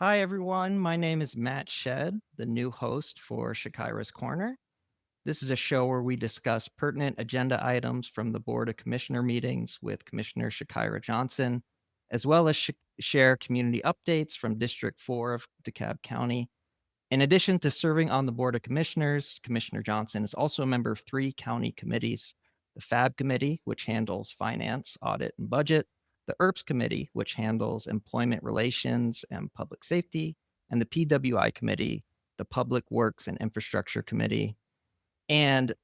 Hi, everyone. My name is Matt Shed, the new host for Shakira's Corner. This is a show where we discuss pertinent agenda items from the Board of Commissioner meetings with Commissioner Chakira Johnson, as well as share community updates from District 4 of DeKalb County. In addition to serving on the Board of Commissioners, Commissioner Johnson is also a member of three county committees: the FAB Committee, which handles finance, audit, and budget; the ERPS Committee, which handles employment relations and public safety; and the PWI Committee, the Public Works and Infrastructure Committee. And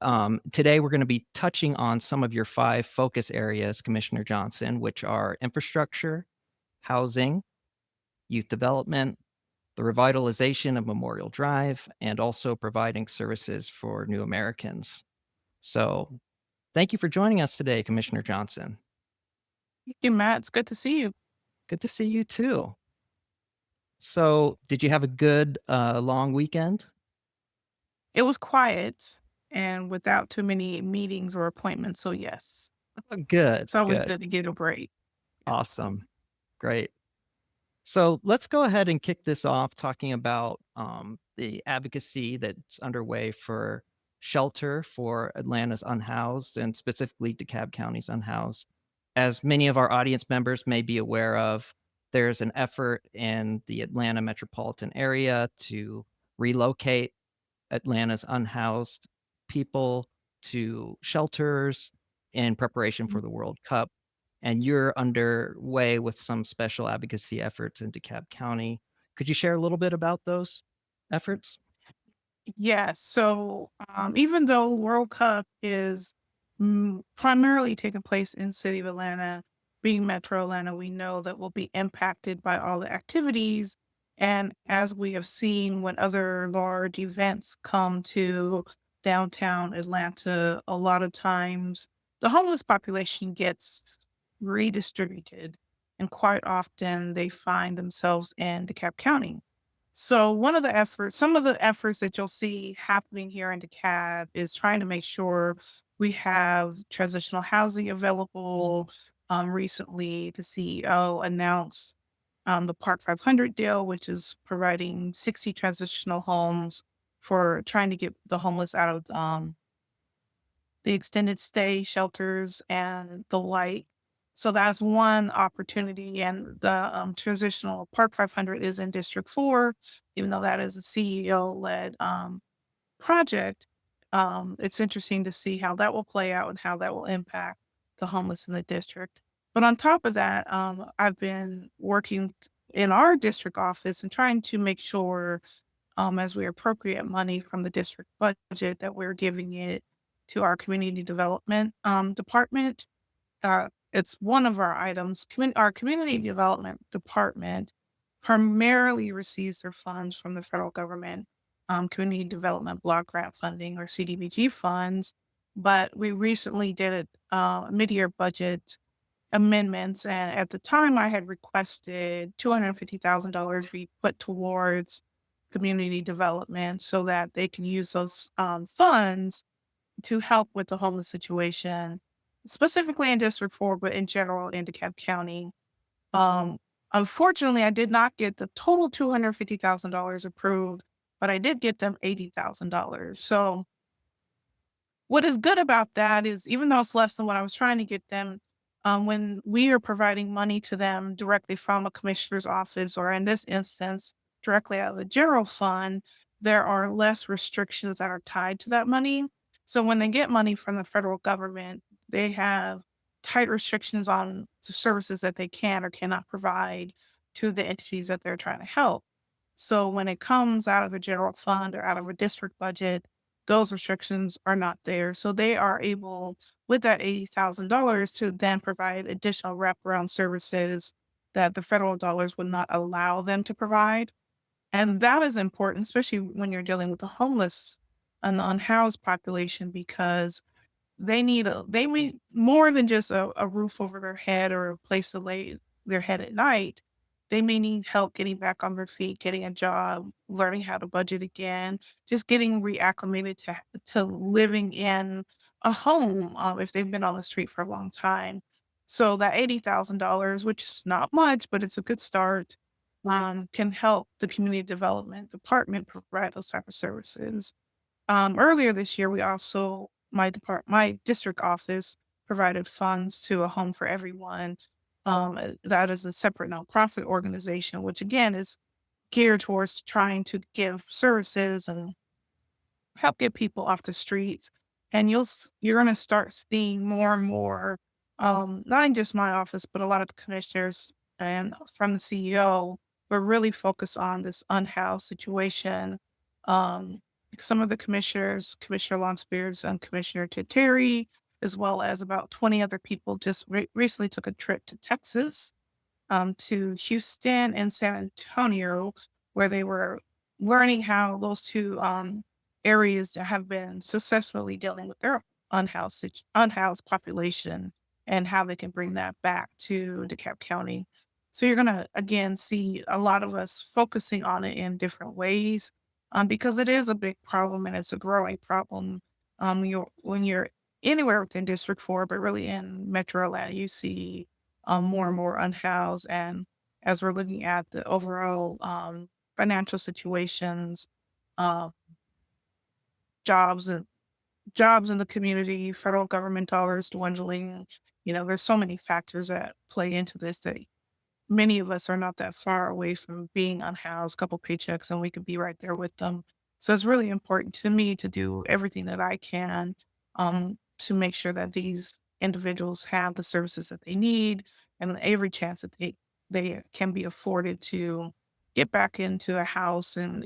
today we're going to be touching on some of your five focus areas, Commissioner Johnson, which are infrastructure, housing, youth development, the revitalization of Memorial Drive, and also providing services for new Americans. So thank you for joining us today, Commissioner Johnson. Thank you, Matt. It's good to see you. Good to see you too. So, did you have a good long weekend? It was quiet and without too many meetings or appointments. So, yes, Oh, good, it's always good. good to get a break. Yes. Awesome. Great. So, let's go ahead and kick this off talking about the advocacy that's underway for shelter for Atlanta's unhoused and specifically DeKalb County's unhoused. As many of our audience members may be aware of, there's an effort in the Atlanta metropolitan area to relocate Atlanta's unhoused people to shelters in preparation for Mhm. the World Cup. And you're underway with some special advocacy efforts in DeKalb County. Could you share a little bit about those efforts? Yes. So, even though World Cup is primarily taking place in city of Atlanta, being Metro Atlanta, we know that we'll be impacted by all the activities. And as we have seen when other large events come to downtown Atlanta, a lot of times the homeless population gets redistributed. And quite often they find themselves in DeKalb County. So some of the efforts that you'll see happening here in DeKalb is trying to make sure we have transitional housing available. Recently, the CEO announced the Park 500 deal, which is providing 60 transitional homes for trying to get the homeless out of the extended stay shelters and the like. So that's one opportunity. And the transitional Park 500 is in District 4, even though that is a CEO led project. It's interesting to see how that will play out and how that will impact the homeless in the district. But on top of that, I've been working in our district office and trying to make sure as we appropriate money from the district budget that we're giving it to our community development department. It's one of our items. Our community development department primarily receives their funds from the federal government, community development block grant funding or CDBG funds. But we recently did a mid-year budget amendments, and at the time I had requested $250,000 be put towards community development so that they can use those funds to help with the homeless situation, specifically in District 4, but in general in DeKalb County. Um, Unfortunately, I did not get the total $250,000 approved, but I did get them $80,000. So, what is good about that is even though it's less than what I was trying to get them, when we are providing money to them directly from a commissioner's office, or in this instance, directly out of the general fund, there are less restrictions that are tied to that money. So when they get money from the federal government, they have tight restrictions on the services that they can or cannot provide to the entities that they're trying to help. So when it comes out of a general fund or out of a district budget, those restrictions are not there. So they are able, with that $80,000, to then provide additional wraparound services that the federal dollars would not allow them to provide. And that is important, especially when you're dealing with the homeless and the unhoused population, because they need more than just a roof over their head or a place to lay their head at night. They may need help getting back on their feet, getting a job, learning how to budget again, just getting reacclimated to living in a home, if they've been on the street for a long time. So that $80,000, which is not much, but it's a good start, can help the community development department provide those type of services. Earlier this year, we also my district office provided funds to a home for everyone. That is a separate nonprofit organization, which again is geared towards trying to give services and help get people off the streets. And you're gonna start seeing more and more, not in just my office, but a lot of the commissioners and from the CEO, we're really focused on this unhoused situation. Um, some of the commissioners, Commissioner Lonspears and Commissioner Terry, as well as about 20 other people, just recently took a trip to Texas, to Houston and San Antonio, where they were learning how those two areas that have been successfully dealing with their unhoused population and how they can bring that back to DeKalb County. So you're gonna again see a lot of us focusing on it in different ways, because it is a big problem and it's a growing problem. When you're anywhere within District 4, but really in Metro Atlanta, you see more and more unhoused. And as we're looking at the overall financial situations, uh, jobs and jobs in the community, federal government dollars dwindling, there's so many factors that play into this that many of us are not that far away from being unhoused, couple paychecks, and we could be right there with them. So it's really important to me to do everything that I can, to make sure that these individuals have the services that they need and every chance that they can be afforded to get back into a house and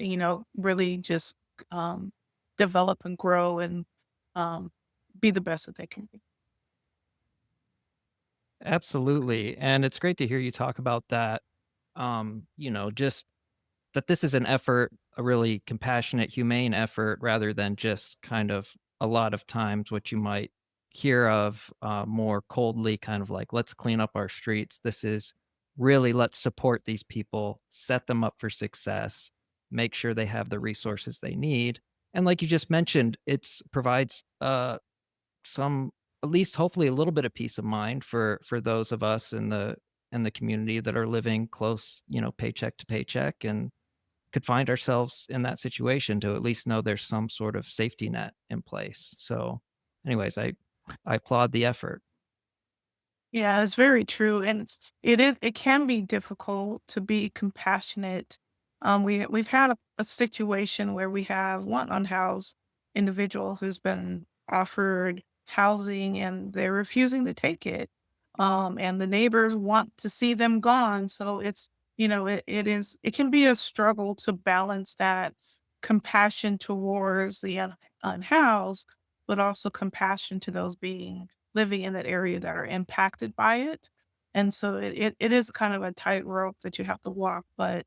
really just um, develop and grow and um, be the best that they can be. Absolutely. And it's great to hear you talk about that. Just that this is an effort, a really compassionate, humane effort, rather than just kind of a lot of times what you might hear of more coldly, kind of like, let's clean up our streets. This is really, let's support these people, set them up for success, make sure they have the resources they need. And like you just mentioned, it's provides some, at least hopefully a little bit of peace of mind for those of us in the community that are living close, paycheck to paycheck, and could find ourselves in that situation, to at least know there's some sort of safety net in place. So anyways, I applaud the effort. Yeah, it's very true, and it can be difficult to be compassionate. We've had a situation where we have one unhoused individual who's been offered housing and they're refusing to take it. And the neighbors want to see them gone. So it can be a struggle to balance that compassion towards the unhoused, but also compassion to those being living in that area that are impacted by it. And so it is kind of a tightrope that you have to walk, but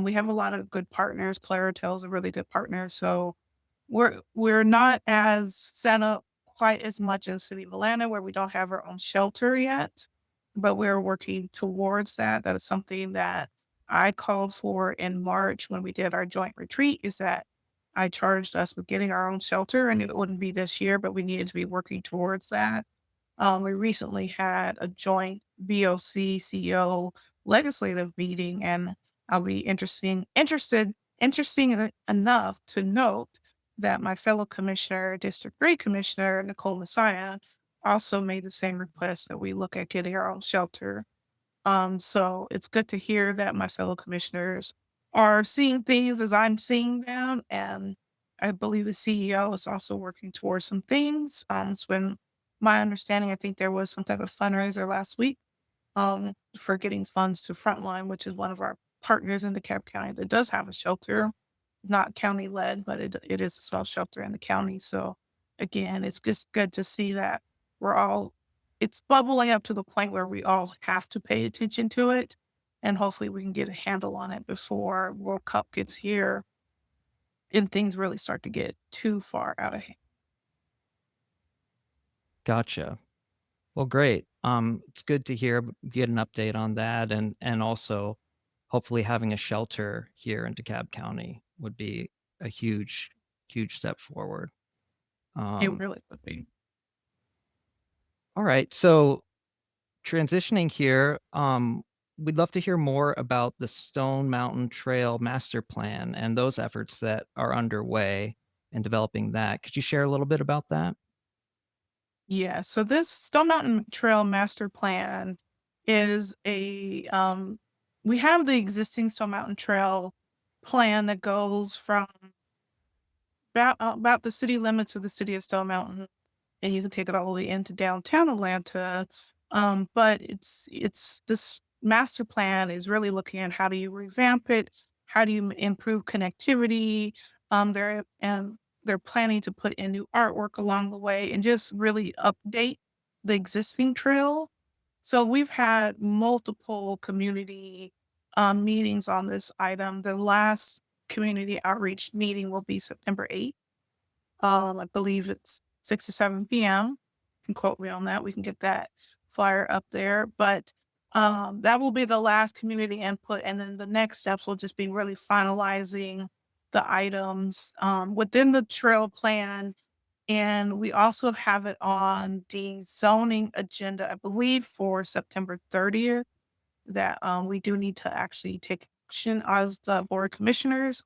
we have a lot of good partners. Claritel is a really good partner. So we're not as set up quite as much as City of Atlanta, where we don't have our own shelter yet, but we're working towards that. That is something that I called for in March when we did our joint retreat, is that I charged us with getting our own shelter, and it wouldn't be this year, but we needed to be working towards that. We recently had a joint BOC CEO legislative meeting, and I'll be enough to note that my fellow commissioner, District 3 Commissioner Nicole Messiah, also made the same request that we look at getting our own shelter. So it's good to hear that my fellow commissioners are seeing things as I'm seeing them. And I believe the CEO is also working towards some things. It's been my understanding, I think there was some type of fundraiser last week, for getting funds to Frontline, which is one of our partners in DeKalb County that does have a shelter, not county led, but it is a small shelter in the county. So again, it's just good to see that we're all it's bubbling up to the point where we all have to pay attention to it. And hopefully we can get a handle on it before World Cup gets here and things really start to get too far out of hand. Gotcha. Well, great. It's good to hear, get an update on that, and also hopefully having a shelter here in DeKalb County would be a huge, huge step forward. It Um, really would be. all right. So transitioning here, we'd love to hear more about the Stone Mountain Trail Master Plan and those efforts that are underway in developing that. Could you share a little bit about that? Yeah, so this Stone Mountain Trail Master Plan is we have the existing Stone Mountain Trail plan that goes from about the city limits of the city of Stone Mountain, and you can take it all the way into downtown Atlanta. But it's this master plan is really looking at how do you revamp it, how do you improve connectivity. They're planning to put in new artwork along the way and just really update the existing trail. So we've had multiple community meetings on this item. The last community outreach meeting will be September 8th. I believe it's 6 to 7 PM. You can quote me on that. We can get that flyer up there. But that will be the last community input. And then the next steps will just be really finalizing the items within the trail plan. And we also have it on the zoning agenda, I believe, for September 30th that we do need to actually take action as the board of commissioners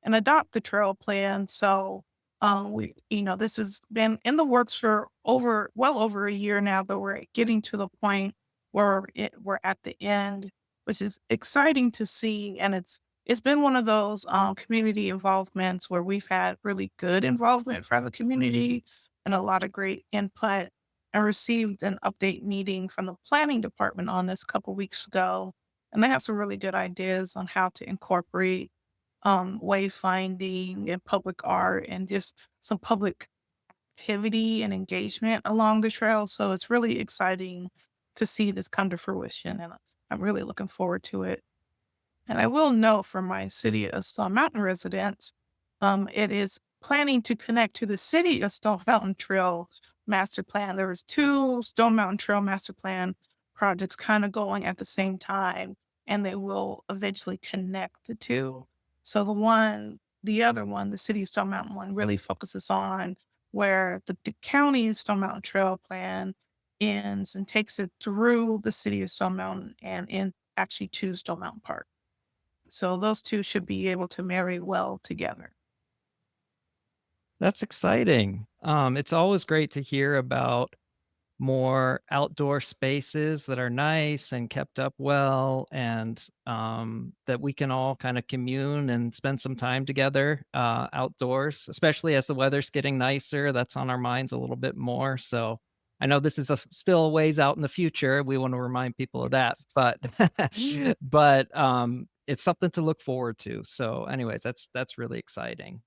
and adopt the trail plan. So this has been in the works for well over a year now, but we're getting to the point where we're at the end, which is exciting to see. And it's been one of those community involvements where we've had really good involvement from the community and a lot of great input. I received an update meeting from the planning department on this a couple weeks ago, and they have some really good ideas on how to incorporate wayfinding and public art and just some public activity and engagement along the trail. So it's really exciting to see this come to fruition, and I'm really looking forward to it. And I will note for my City of Stone Mountain residents, it is planning to connect to the City of Stone Mountain Trail master plan. There was two Stone Mountain Trail master plan projects kind of going at the same time, and they will eventually connect the two. So the other one, the City of Stone Mountain one, really focuses on where the county's Stone Mountain Trail plan ends and takes it through the City of Stone Mountain and in actually to Stone Mountain Park. So those 2 should be able to marry well together. That's exciting. It's always great to hear about more outdoor spaces that are nice and kept up well, and that we can all kind of commune and spend some time together outdoors, especially as the weather's getting nicer. That's on our minds a little bit more. So I know this is still a ways out in the future. We want to remind people of that, Yes. but but it's something to look forward to. So, anyways, that's really exciting.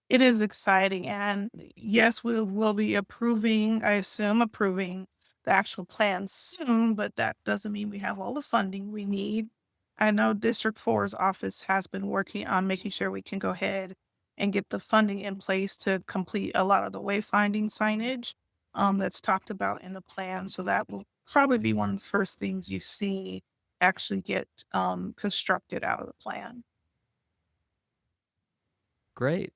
It is exciting, and yes, we will be I assume approving the actual plan soon, but that doesn't mean we have all the funding we need. I know District 4's office has been working on making sure we can go ahead and get the funding in place to complete a lot of the wayfinding signage, that's talked about in the plan, so that will probably be one of the first things you see actually get, constructed out of the plan. Great.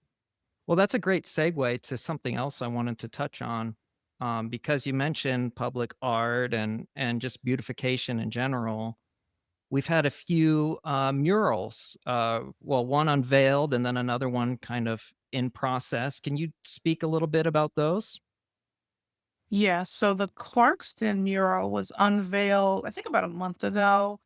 Well, that's a great segue to something else I wanted to touch on, because you mentioned public art and just beautification in general. We've had a few murals. Well, one unveiled, and then another one kind of in process. Can you speak a little bit about those? Yeah, so the Clarkston mural was unveiled, I think about a month ago.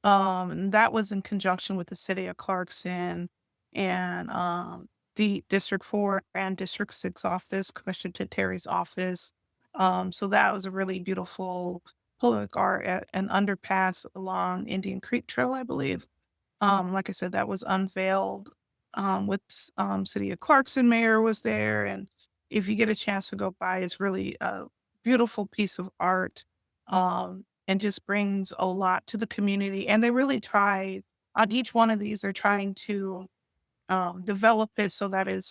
And that was in conjunction with the city of Clarkston and the District 4 and District 6 office, Commissioner Terry's office. So that was a really beautiful public art at an underpass along Indian Creek Trail, I believe. Like I said, that was unveiled, City of Clarkson mayor was there, and if you get a chance to go by, it's really a beautiful piece of art, and just brings a lot to the community, and they really tried on each one of these, they're trying to, develop it so that it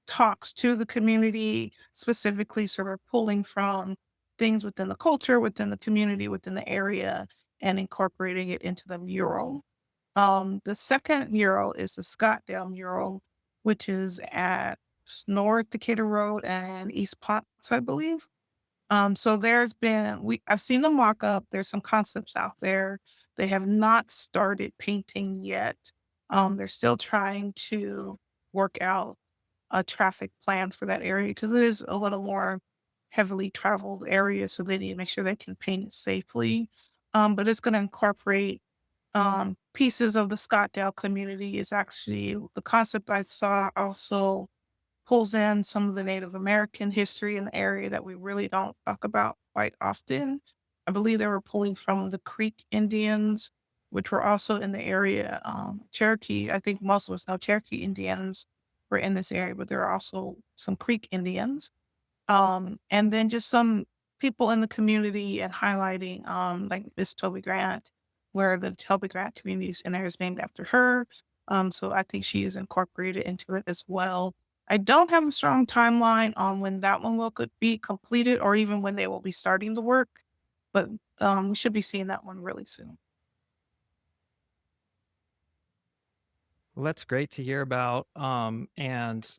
talks to the community specifically, so we're pulling from things within the culture, within the community, within the area, and incorporating it into the mural. The second mural is the Scottdale mural, which is at North Decatur Road and East Potts, I believe. So I've seen the mock up. There's some concepts out there. They have not started painting yet. They're still trying to work out a traffic plan for that area because it is a little more heavily traveled area. So they need to make sure they can paint it safely. But it's going to incorporate pieces of the Scottdale community. Is actually the concept I saw also pulls in some of the Native American history in the area that we really don't talk about quite often. I believe they were pulling from the Creek Indians, which were also in the area. Cherokee, I think most of us know Cherokee Indians were in this area, but there are also some Creek Indians. And then just some people in the community and highlighting, like Miss Toby Grant, where the Toby Grant Community Center is named after her. So I think she is incorporated into it as well. I don't have a strong timeline on when that one will could be completed or even when they will be starting the work, but we should be seeing that one really soon. Well, that's great to hear about. And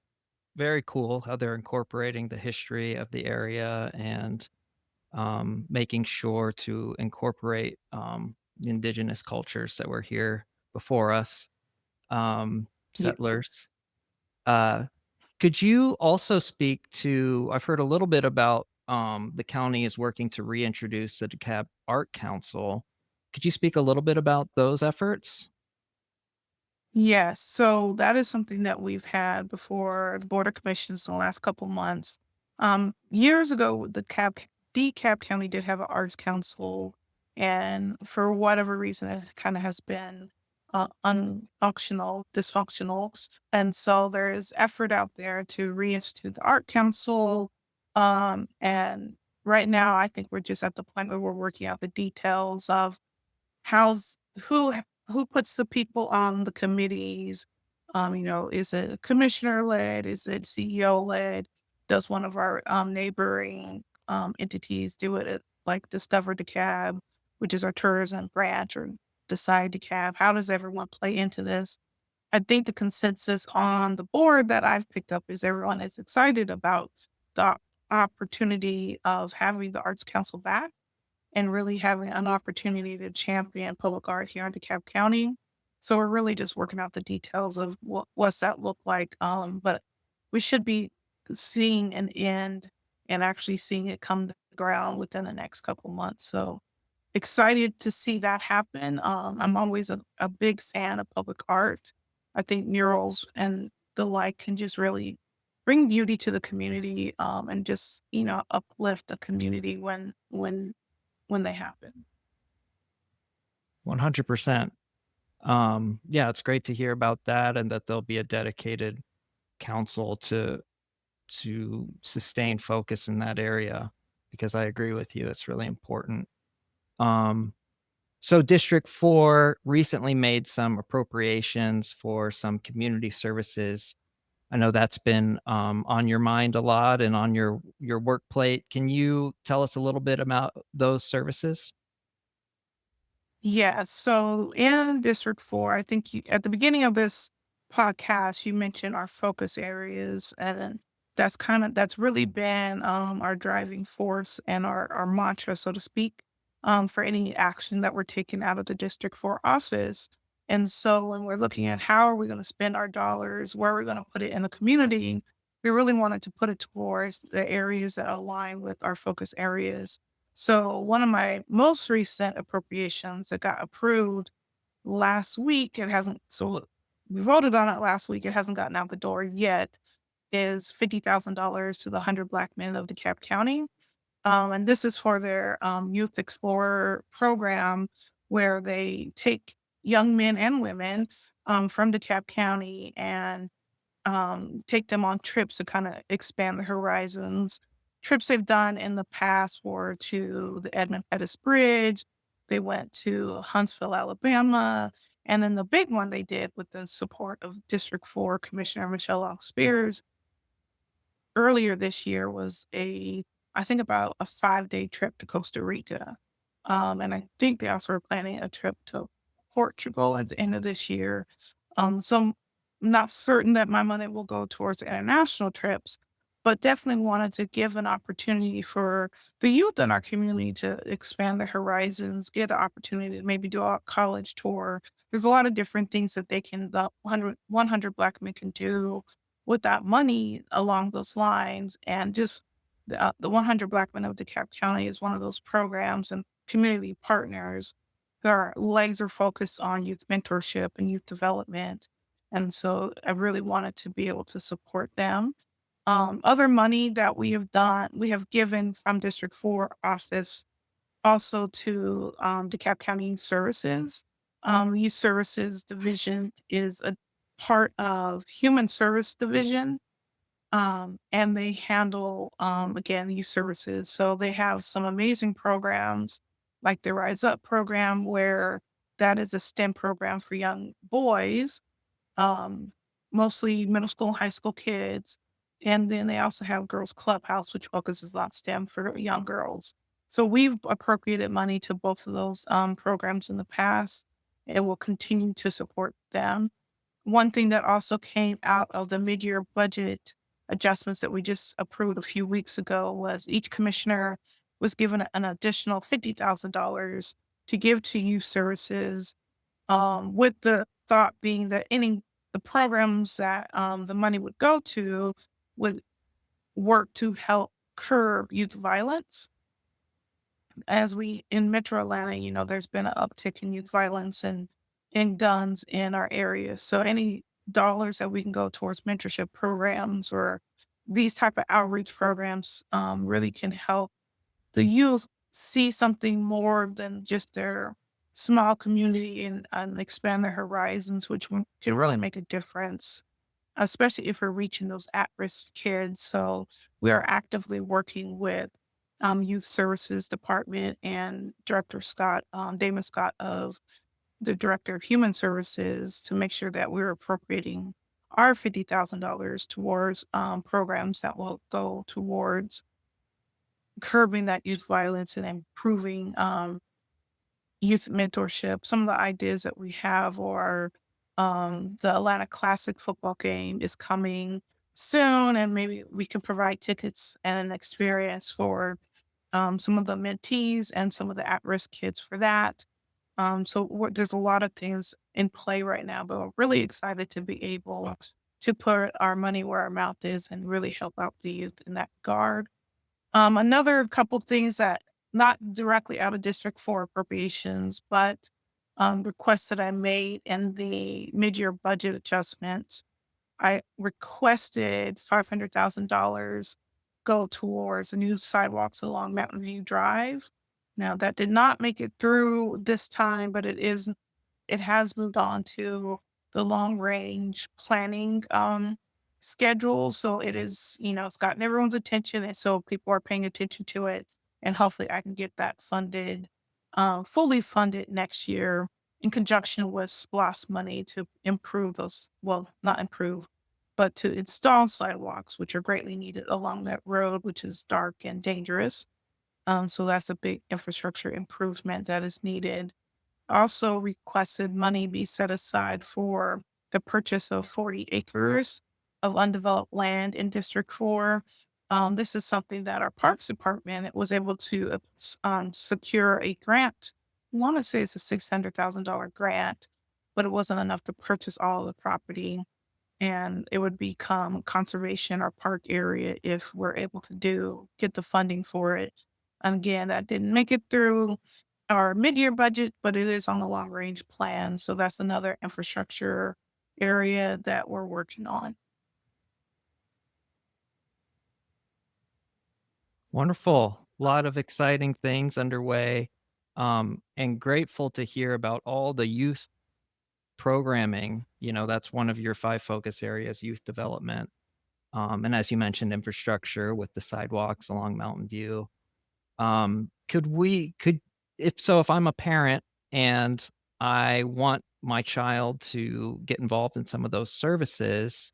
very cool how they're incorporating the history of the area and making sure to incorporate the indigenous cultures that were here before us, Yes. settlers. Uh, could you also speak to? I've heard a little bit about the county is working to reintroduce the DeKalb Art Council. Could you speak a little bit about those efforts? Yes, so that is something that we've had before the Board of Commissions in the last couple months. Years ago, DeKalb County did have an arts council, and for whatever reason, it kind of has been unfunctional, dysfunctional, and so there is effort out there to reinstitute the art council. And right now, I think we're just at the point where we're working out the details of How's who puts the people on the committees? Is it commissioner led? Is it CEO led? Does one of our neighboring entities do it like Discover DeKalb, which is our tourism branch, or Decide DeKalb? How does everyone play into this? I think the consensus on the board that I've picked up is everyone is excited about the opportunity of having the Arts Council back and really having an opportunity to champion public art here in DeKalb County. So we're really just working out the details of what's that look like. But we should be seeing an end and actually seeing it come to the ground within the next couple months. So excited to see that happen. I'm always a big fan of public art. I think murals and the like can just really bring beauty to the community, and just uplift the community when they happen. 100%. Yeah, it's great to hear about that and that there'll be a dedicated council to sustain focus in that area because I agree with you. It's really important. Um, so District 4 recently made some appropriations for some community services. I know that's been on your mind a lot and on your work plate. Can you tell us a little bit about those services? Yeah. So in District 4, I think at the beginning of this podcast, you mentioned our focus areas. And that's really been our driving force and our mantra, so to speak, for any action that we're taking out of the District 4 office. And so when we're looking at how are we going to spend our dollars, where we're going to put it in the community, we really wanted to put it towards the areas that align with our focus areas. So one of my most recent appropriations that got approved last week, it hasn't so we voted on it last week, it hasn't gotten out the door yet, is $50,000 to the 100 Black men of DeKalb County. And this is for their Youth Explorer program where they take young men and women from DeKalb County and take them on trips to kind of expand the horizons. Trips they've done in the past were to the Edmund Pettus Bridge. They went to Huntsville, Alabama. And then the big one they did with the support of District 4 Commissioner Michelle Long Spears earlier this year was I think about a 5-day trip to Costa Rica. And I think they also are planning a trip to Portugal at the end of this year. So I'm not certain that my money will go towards international trips, but definitely wanted to give an opportunity for the youth in our community to expand their horizons, get an opportunity to maybe do a college tour. There's a lot of different things that the 100 Black men can do with that money along those lines. And just the 100 Black Men of DeKalb County is one of those programs and community partners that are laser focused on youth mentorship and youth development. And so I really wanted to be able to support them. Other money that we have given from District 4 office also to DeKalb County Services. Youth Services Division is a part of Human Service Division, and they handle, again, youth services. So they have some amazing programs like the Rise Up program, where that is a STEM program for young boys, um, mostly middle school and high school kids. And then they also have Girls Clubhouse, which focuses on STEM for young girls. So we've appropriated money to both of those programs in the past and will continue to support them. One thing that also came out of the mid-year budget adjustments that we just approved a few weeks ago was each commissioner was given an additional $50,000 to give to youth services, with the thought being that any the programs that the money would go to would work to help curb youth violence. As we in Metro Atlanta, there's been an uptick in youth violence and guns in our area. So any dollars that we can go towards mentorship programs or these type of outreach programs really can help the youth see something more than just their small community and expand their horizons, which can really make a difference, especially if we're reaching those at-risk kids. So we are actively working with Youth Services Department and Director Scott, Damon Scott of the Director of Human Services to make sure that we're appropriating our $50,000 towards programs that will go towards curbing that youth violence and improving youth mentorship. Some of the ideas that we have are the Atlanta Classic football game is coming soon, and maybe we can provide tickets and an experience for some of the mentees and some of the at risk kids for that. There's a lot of things in play right now, but we're really excited to be able to put our money where our mouth is and really help out the youth in that regard. Another couple things that not directly out of District 4 appropriations, but requests that I made in the mid-year budget adjustments. I requested $500,000 go towards the new sidewalks along Mountain View Drive. Now that did not make it through this time, but it has moved on to the long range planning schedule. So it is, it's gotten everyone's attention. And so people are paying attention to it. And hopefully I can get that funded, fully funded next year in conjunction with SPLOST money to improve those, well, not improve, but to install sidewalks, which are greatly needed along that road, which is dark and dangerous. So that's a big infrastructure improvement that is needed. Also requested money be set aside for the purchase of 40 acres of undeveloped land in District 4. This is something that our Parks Department was able to secure a grant. I want to say it's a $600,000 grant, but it wasn't enough to purchase all of the property, and it would become conservation or park area if we're able to get the funding for it. And again, that didn't make it through our mid-year budget, but it is on the long range plan. So that's another infrastructure area that we're working on. Wonderful. A lot of exciting things underway. And grateful to hear about all the youth programming. That's one of your five focus areas, youth development. And as you mentioned, infrastructure with the sidewalks along Mountain View. If I'm a parent and I want my child to get involved in some of those services,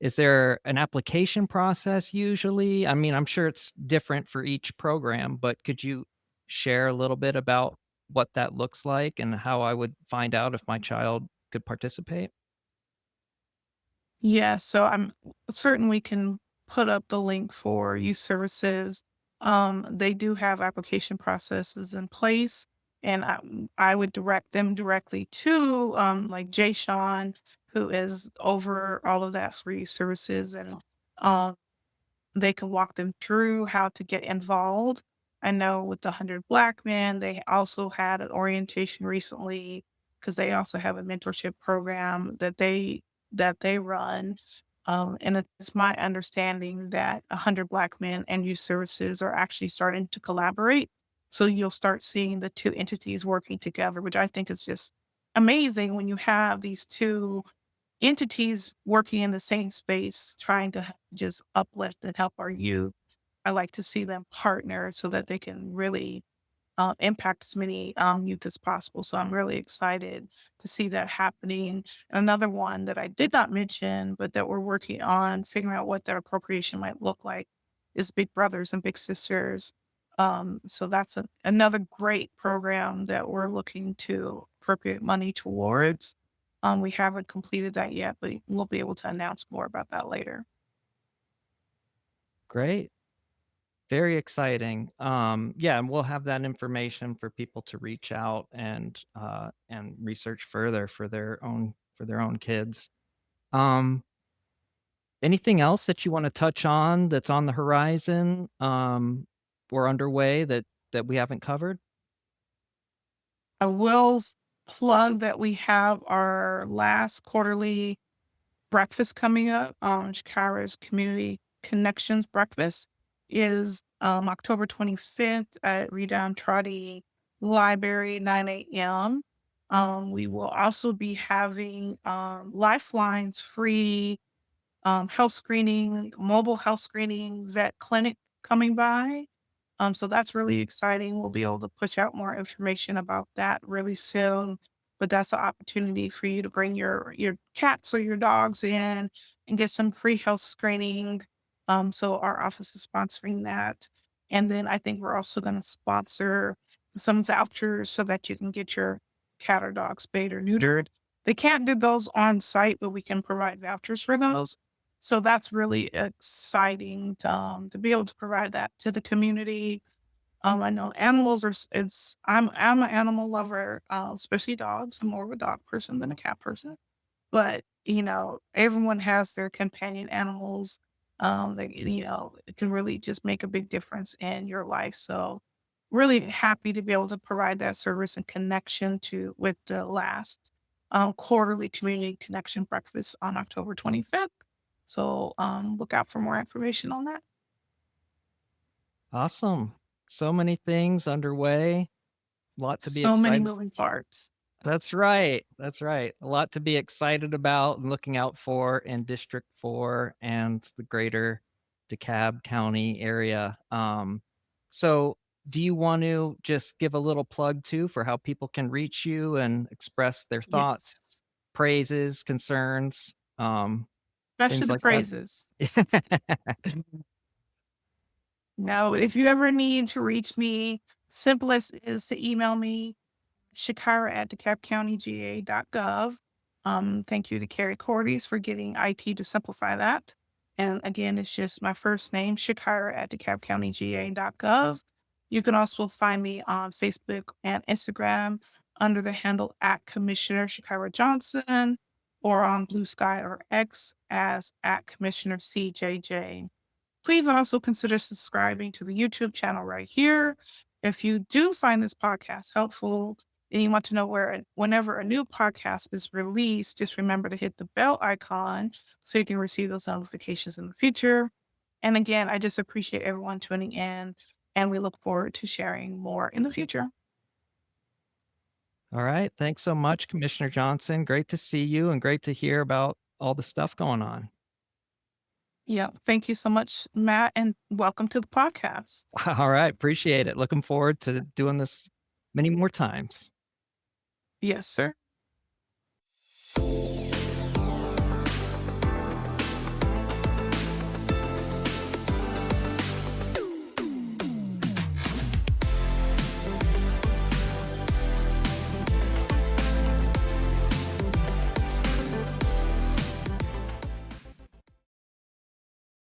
is there an application process usually? I mean, I'm sure it's different for each program, but could you share a little bit about what that looks like and how I would find out if my child could participate? Yeah, so I'm certain we can put up the link for youth services. They do have application processes in place, and I would direct them directly to like Jay Sean, who is over all of that for youth services, and um, they can walk them through how to get involved. I know with the 100 Black Men, they also had an orientation recently because they also have a mentorship program that they run. And it's my understanding that 100 Black Men and youth services are actually starting to collaborate. So you'll start seeing the two entities working together, which I think is just amazing when you have these two entities working in the same space, trying to just uplift and help our youth. I like to see them partner so that they can really impact as many youth as possible. So I'm really excited to see that happening. Another one that I did not mention, but that we're working on figuring out what their appropriation might look like is Big Brothers and Big Sisters. So that's another great program that we're looking to appropriate money towards. We haven't completed that yet, but we'll be able to announce more about that later. Great. Very exciting. Yeah, and we'll have that information for people to reach out and research further for their own kids. Um, Anything else that you wanna touch on that's on the horizon, or underway that we haven't covered? I will plug that we have our last quarterly breakfast coming up. Shakira's Community Connections Breakfast is October 25th at Redown Trotty Library, 9 a.m. We will also be having Lifelines free health screening, mobile health screening vet clinic coming by. So that's really exciting. We'll be able to push out more information about that really soon. But that's an opportunity for you to bring your cats or your dogs in and get some free health screening. So our office is sponsoring that. And then I think we're also going to sponsor some vouchers so that you can get your cat or dog spayed or neutered. They can't do those on site, but we can provide vouchers for those. So that's really exciting to be able to provide that to the community. I know animals are. I'm an animal lover, especially dogs. I'm more of a dog person than a cat person. But everyone has their companion animals. That it can really just make a big difference in your life. So really happy to be able to provide that service and connection to with the last quarterly community connection breakfast on October 25th. So look out for more information on that. Awesome. So many things underway, a lot to be So many excited. moving parts. That's right, that's right. A lot to be excited about and looking out for in District 4 and the greater DeKalb County area. So do you want to just give a little plug too for how people can reach you and express their thoughts, Yes. praises, concerns, Especially things the like that? praises. Now, if you ever need to reach me, simplest is to email me, Shakira at DeKalbCountyGA.gov. Thank you to Carrie Cordes for getting IT to simplify that. And again, it's just my first name, Shakira at DeKalbCountyGA.gov. You can also find me on Facebook and Instagram under the handle at Commissioner Chakira Johnson or on Blue Sky or X as at Commissioner CJJ. Please also consider subscribing to the YouTube channel right here. If you do find this podcast helpful and you want to know whenever a new podcast is released, just remember to hit the bell icon so you can receive those notifications in the future. And again, I just appreciate everyone tuning in and we look forward to sharing more in the future. All right. Thanks so much, Commissioner Johnson. Great to see you and great to hear about all the stuff going on. Yeah. Thank you so much, Matt, and welcome to the podcast. All right. Appreciate it. Looking forward to doing this many more times. Yes, sir.